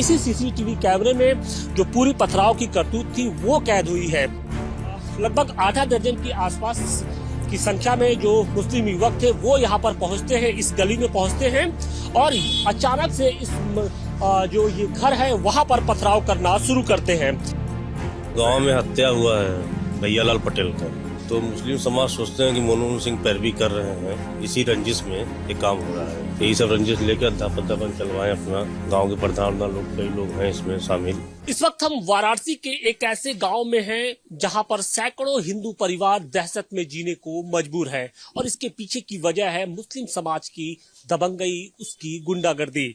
इसी सीसीटीवी कैमरे में जो पूरी पथराव की करतूत थी वो कैद हुई है। लगभग आधा दर्जन के आसपास की संख्या में जो मुस्लिम युवक थे वो यहाँ पर पहुंचते हैं, इस गली में पहुंचते हैं और अचानक से इस जो ये घर है वहां पर पथराव करना शुरू करते हैं। गांव में हत्या हुआ है भैयालाल पटेल का, तो मुस्लिम समाज सोचते हैं कि मनमोहन सिंह पैरवी कर रहे हैं, इसी रंजिश में ये काम हो रहा है। यही सब रंजिश लेकर अध्यापन चलवाएं अपना। गांव के प्रधान लोग, कई लोग हैं इसमें शामिल। इस वक्त हम वाराणसी के एक ऐसे गांव में हैं जहां पर सैकड़ों हिंदू परिवार दहशत में जीने को मजबूर है और इसके पीछे की वजह है मुस्लिम समाज की दबंगई, उसकी गुंडागर्दी।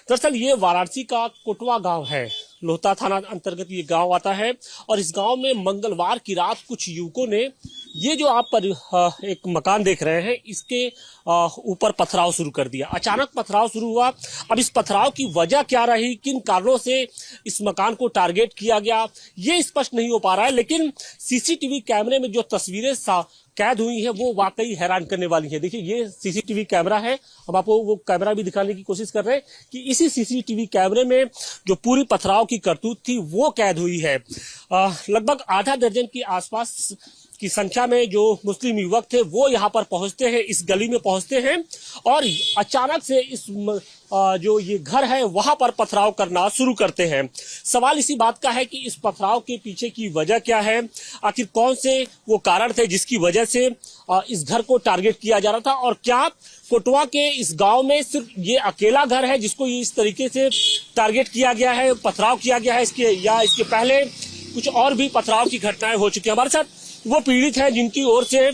दरअसल ये वाराणसी का कोटवा गांव है, लोहता थाना अंतर्गत ये गांव आता है और इस गांव में मंगलवार की रात कुछ युवकों ने ये जो आप पर एक मकान देख रहे हैं इसके ऊपर पथराव शुरू कर दिया। अचानक पथराव शुरू हुआ। अब इस पथराव की वजह क्या रही, किन कारणों से इस मकान को टारगेट किया गया, ये स्पष्ट नहीं हो पा रहा है। लेकिन सीसीटीवी कैमरे में जो तस्वीरें कैद हुई है वो वाकई हैरान करने वाली है। देखिए ये सीसीटीवी कैमरा है, हम आपको वो कैमरा भी दिखाने की कोशिश कर रहे हैं कि इसी सीसीटीवी कैमरे में जो पूरी पथराव की करतूत थी वो कैद हुई है। लगभग आधा दर्जन के आसपास की संख्या में जो मुस्लिम युवक थे वो यहाँ पर पहुंचते हैं, इस गली में पहुंचते हैं और अचानक से इस जो ये घर है वहां पर पथराव करना शुरू करते हैं। सवाल इसी बात का है कि इस पथराव के पीछे की वजह क्या है, आखिर कौन से वो कारण थे जिसकी वजह से इस घर को टारगेट किया जा रहा था और क्या कोटवा के इस गांव में सिर्फ ये अकेला घर है जिसको ये इस तरीके से टारगेट किया गया है, पथराव किया गया है, इसके पहले कुछ और भी पथराव की घटनाएं हो चुकी हैं। हमारे साथ वो पीड़ित है जिनकी ओर से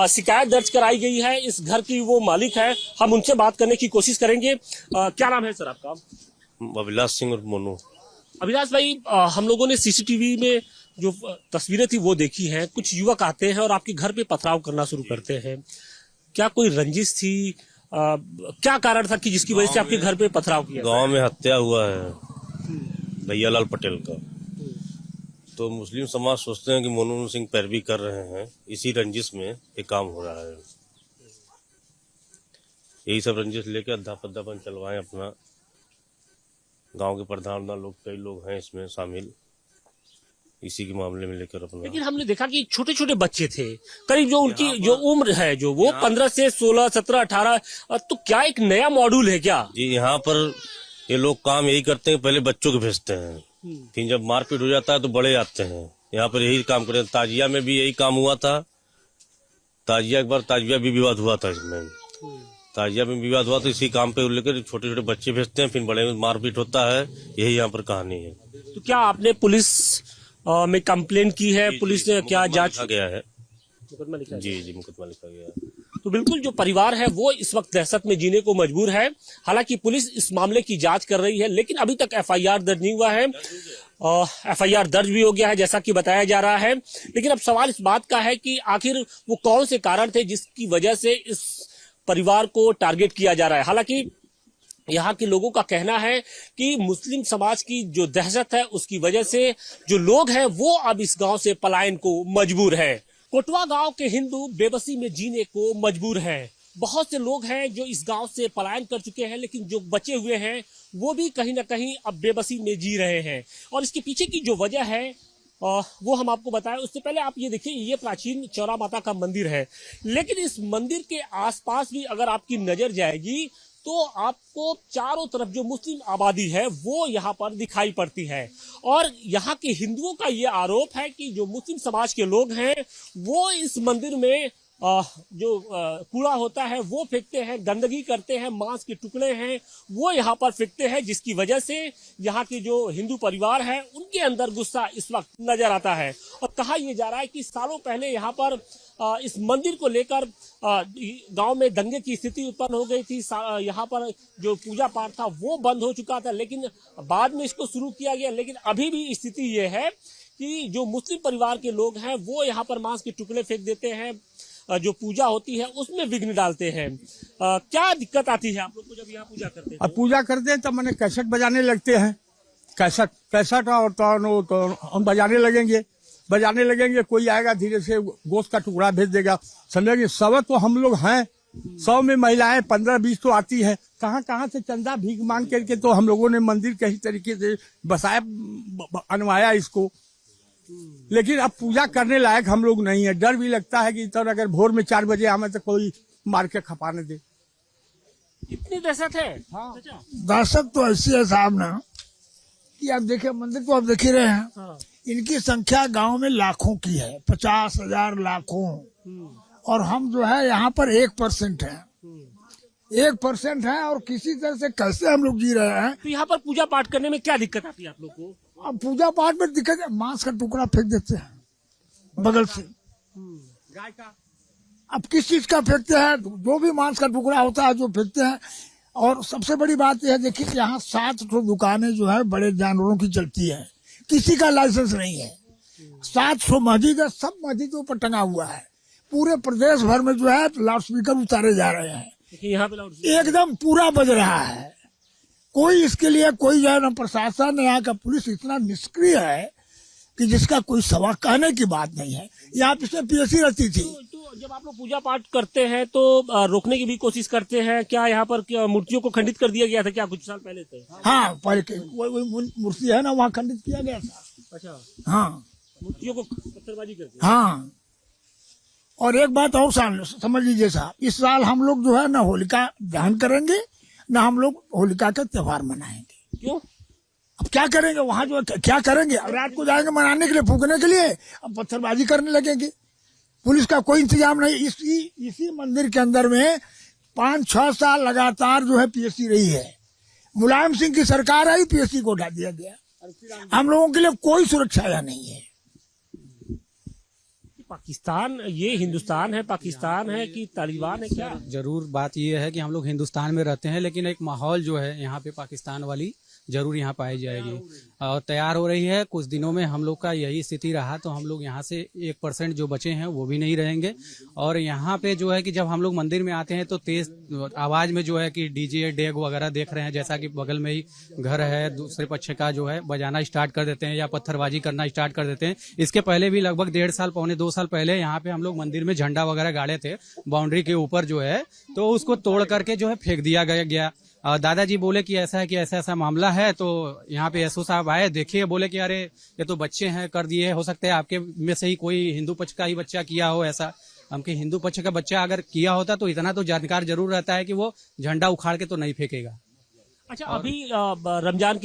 शिकायत दर्ज कराई गई है, इस घर की वो मालिक है, हम उनसे बात करने की कोशिश करेंगे। क्या नाम है सर आपका? अभिलाष सिंह और मोनू। अभिलाष भाई, हम लोगों ने सीसीटीवी में जो तस्वीरें थी वो देखी हैं, कुछ युवक आते हैं और आपके घर पे पथराव करना शुरू करते हैं। क्या कोई रंजिश थी, क्या कारण था कि जिसकी वजह से आपके घर पे पथराव किया? गांव में हत्या हुआ है भैयालाल पटेल का, तो मुस्लिम समाज सोचते हैं कि मनमोहन सिंह पैरवी कर रहे हैं, इसी रंजिश में ये काम हो रहा है। यही सब रंजिश लेकर अध्यापन चलवाएं अपना। गांव के प्रधान लोग, कई लोग हैं इसमें शामिल, इसी के मामले में लेकर अपना। लेकिन हमने देखा कि छोटे छोटे बच्चे थे, करीब जो उनकी जो उम्र है जो वो 15 से 16, 17, 18, तो क्या एक नया मॉड्यूल है क्या? जी, यहाँ पर ये लोग काम यही करते हैं, पहले बच्चों को भेजते हैं, फिर जब मारपीट हो जाता है तो बड़े आते हैं। यहाँ पर यही काम करते हैं। ताजिया में भी यही काम हुआ था। ताजिया एक बार ताजिया भी विवाद हुआ था, इसमें ताजिया में विवाद हुआ तो इसी काम पे लेकर छोटे छोटे बच्चे भेजते हैं, फिर बड़े में मारपीट होता है। यही यहाँ पर कहानी है। तो क्या आपने पुलिस में कंप्लेंट की है? पुलिस ने क्या जांच गया है? मुकदमा लिखा है? जी, मुकदमा लिखा गया है। तो बिल्कुल जो परिवार है वो इस वक्त दहशत में जीने को मजबूर है। हालांकि पुलिस इस मामले की जांच कर रही है, लेकिन अभी तक एफआईआर दर्ज नहीं हुआ है। एफआईआर दर्ज भी हो गया है जैसा कि बताया जा रहा है, लेकिन अब सवाल इस बात का है कि आखिर वो कौन से कारण थे जिसकी वजह से इस परिवार को टारगेट किया जा रहा है। हालांकि यहाँ के लोगों का कहना है कि मुस्लिम समाज की जो दहशत है उसकी वजह से जो लोग हैं वो अब इस गांव से पलायन को मजबूर है। कोटवा गांव के हिंदू बेबसी में जीने को मजबूर हैं। बहुत से लोग हैं जो इस गांव से पलायन कर चुके हैं, लेकिन जो बचे हुए हैं वो भी कहीं ना कहीं अब बेबसी में जी रहे हैं और इसके पीछे की जो वजह है वो हम आपको बताएं। उससे पहले आप ये देखिए, ये प्राचीन चौरा माता का मंदिर है, लेकिन इस मंदिर के आसपास भी अगर आपकी नजर जाएगी तो आपको चारों तरफ जो मुस्लिम आबादी है वो यहाँ पर दिखाई पड़ती है और यहाँ के हिंदुओं का ये आरोप है कि जो मुस्लिम समाज के लोग हैं वो इस मंदिर में जो कूड़ा होता है वो फेंकते हैं, गंदगी करते हैं, मांस के टुकड़े हैं वो यहाँ पर फेंकते हैं, जिसकी वजह से यहाँ के जो हिंदू परिवार है उनके अंदर गुस्सा इस वक्त नजर आता है। और कहा यह जा रहा है कि सालों पहले यहाँ पर इस मंदिर को लेकर गांव में दंगे की स्थिति उत्पन्न हो गई थी। यहाँ पर जो पूजा पाठ था वो बंद हो चुका था, लेकिन बाद में इसको शुरू किया गया। लेकिन अभी भी स्थिति ये है कि जो मुस्लिम परिवार के लोग हैं वो यहाँ पर मांस के टुकड़े फेंक देते हैं, जो पूजा होती है उसमें विघ्न डालते हैं। क्या दिक्कत आती है आप लोग को जब यहाँ पूजा करते हैं? अब पूजा करते हैं तब मैंने कैसेट बजाने लगते हैं, कैसेट और तो हम बजाने लगेंगे, कोई आएगा धीरे से गोश्त का टुकड़ा भेज देगा, समझेंगे। सब तो हम लोग हैं, 100 में महिलाएं 15-20 तो आती हैं, कहाँ कहाँ से चंदा भीख मांग करके तो हम लोगों ने मंदिर कई तरीके से बसाया, बनवाया इसको। लेकिन अब पूजा करने लायक हम लोग नहीं है। डर भी लगता है कि इधर अगर भोर में 4 बजे हमें तो कोई मार के खपाने दे। इतनी दहशत है? हाँ। दहशत तो ऐसी है साहब ना कि आप देखिए मंदिर तो आप देख ही रहे हैं। हाँ। इनकी संख्या गांव में लाखों की है, 50,000 लाखों, और हम जो है यहाँ पर 1% है। 1% है और किसी तरह से कैसे हम लोग जी रहे हैं। तो यहाँ पर पूजा पाठ करने में क्या दिक्कत आती है आप लोग को? अब पूजा पाठ में दिक्कत है, मांस का टुकड़ा फेंक देते हैं बगल से। गाय का अब किस चीज का फेंकते हैं, जो भी मांस का टुकड़ा होता है जो फेंकते हैं। और सबसे बड़ी बात यह है, देखिए यहाँ 700 दुकानें जो है बड़े जानवरों की चलती है, किसी का लाइसेंस नहीं है। 700 मस्जिद है, सब मस्जिदों पर टंगा हुआ है। पूरे प्रदेश भर में जो है लाउड स्पीकर उतारे जा रहे हैं, यहाँ पे एकदम पूरा बज रहा है। कोई इसके लिए कोई जो है ना प्रशासन, यहाँ का पुलिस इतना निष्क्रिय है कि जिसका कोई सवाल कहने की बात नहीं है। यहाँ पिछले पीएससी रहती थी। तो जब आप लोग पूजा पाठ करते हैं तो रोकने की भी कोशिश करते हैं क्या? यहाँ पर क्या मूर्तियों को खंडित कर दिया गया था क्या कुछ साल पहले से? हाँ, पहले वही मूर्ति है ना, वहाँ खंडित किया गया था। अच्छा, हाँ मूर्तियों को पत्थरबाजी करके। हाँ। और एक बात और समझ लीजिए साहब, इस साल हम लोग जो है ना होलिका दहन करेंगे, ना हम लोग होलिका का त्योहार मनाएंगे। क्यों? अब क्या करेंगे वहाँ जो है, क्या करेंगे? अब रात को जाएंगे मनाने के लिए, फूकने के लिए, अब पत्थरबाजी करने लगेंगे। पुलिस का कोई इंतजाम नहीं। इसी मंदिर के अंदर में 5-6 साल लगातार जो है पीएससी रही है। मुलायम सिंह की सरकार आई, पीएससी को उठा दिया गया। हम लोगों के लिए कोई सुरक्षा यहाँ नहीं है। पाकिस्तान, ये हिंदुस्तान है, पाकिस्तान है कि तालिबान है क्या? जरूर बात यह है कि हम लोग हिंदुस्तान में रहते हैं, लेकिन एक माहौल जो है यहाँ पे पाकिस्तान वाली जरूर यहाँ पाई जाएगी और तैयार हो रही है। कुछ दिनों में हम लोग का यही स्थिति रहा तो हम लोग यहाँ से 1% जो बचे हैं वो भी नहीं रहेंगे। और यहाँ पे जो है कि जब हम लोग मंदिर में आते हैं तो तेज आवाज में जो है कि डीजे डेग वगैरह देख रहे हैं, जैसा कि बगल में ही घर है, दूसरे पक्ष का जो है बजाना स्टार्ट कर देते हैं या पत्थरबाजी करना स्टार्ट कर देते हैं। इसके पहले भी लगभग 1.5 साल, पौने 2 साल पहले यहाँ पे हम लोग मंदिर में झंडा वगैरह गाड़े थे बाउंड्री के ऊपर जो है, तो उसको तोड़ करके जो है फेंक दिया गया। दादाजी बोले कि ऐसा है कि ऐसा ऐसा मामला है, तो यहाँ पे एसओ साहब आए, देखिए, बोले कि अरे ये तो बच्चे हैं, कर दिए, हो सकता है आपके में से ही कोई हिंदू पक्ष का ही बच्चा किया हो ऐसा। हमके हिंदू पक्ष का बच्चा अगर किया होता तो इतना तो जानकार जरूर रहता है कि वो झंडा उखाड़ के तो नहीं फेंकेगा। अच्छा, अभी रमजान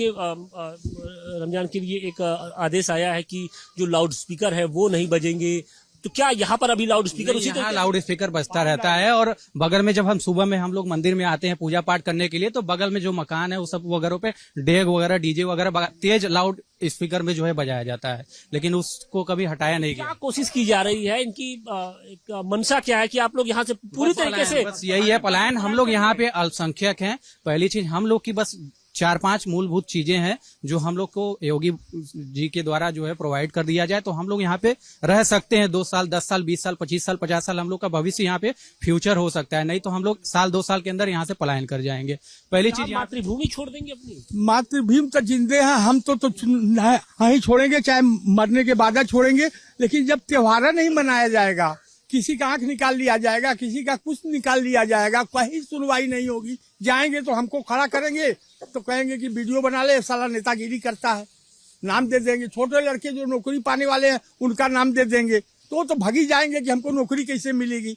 के लिए एक आदेश आया है कि जो लाउड स्पीकर है वो नहीं बजेंगे, तो क्या यहाँ पर अभी लाउड स्पीकर उसी यहाँ लाउड स्पीकर बजता रहता है। और बगल में जब हम सुबह में हम लोग मंदिर में आते हैं पूजा पाठ करने के लिए, तो बगल में जो मकान है वो सब वगैरह पे डेग वगैरह डीजे वगैरह तेज लाउड स्पीकर में जो है बजाया जाता है, लेकिन उसको कभी हटाया नहीं गया। क्या कोशिश की जा रही है? इनकी एक मंशा क्या है कि आप लोग यहाँ से पूरी तरीके से? बस यही है पलायन। हम लोग यहाँ पे अल्पसंख्यक हैं। पहली चीज हम लोग की बस 4-5 मूलभूत चीजें हैं जो हम लोग को योगी जी के द्वारा जो है प्रोवाइड कर दिया जाए तो हम लोग यहाँ पे रह सकते हैं। 2 साल, 10 साल, 20 साल, 25 साल, 50 साल हम लोग का भविष्य यहाँ पे फ्यूचर हो सकता है। नहीं तो हम लोग 1-2 साल के अंदर यहाँ से पलायन कर जाएंगे। पहली चीज, मातृभूमि छोड़ देंगे अपनी? मातृभूमि तो जिंदे हैं हम तो ही छोड़ेंगे, चाहे मरने के बाद छोड़ेंगे। लेकिन जब त्योहार नहीं मनाया जाएगा, किसी का आंख निकाल लिया जाएगा, किसी का कुछ निकाल लिया जाएगा, कहीं सुनवाई नहीं होगी। जाएंगे तो हमको खड़ा करेंगे तो कहेंगे कि वीडियो बना ले, साला नेतागिरी करता है, नाम दे देंगे। छोटे लड़के जो नौकरी पाने वाले हैं उनका नाम दे देंगे, तो भगी जाएंगे कि हमको नौकरी कैसे मिलेगी।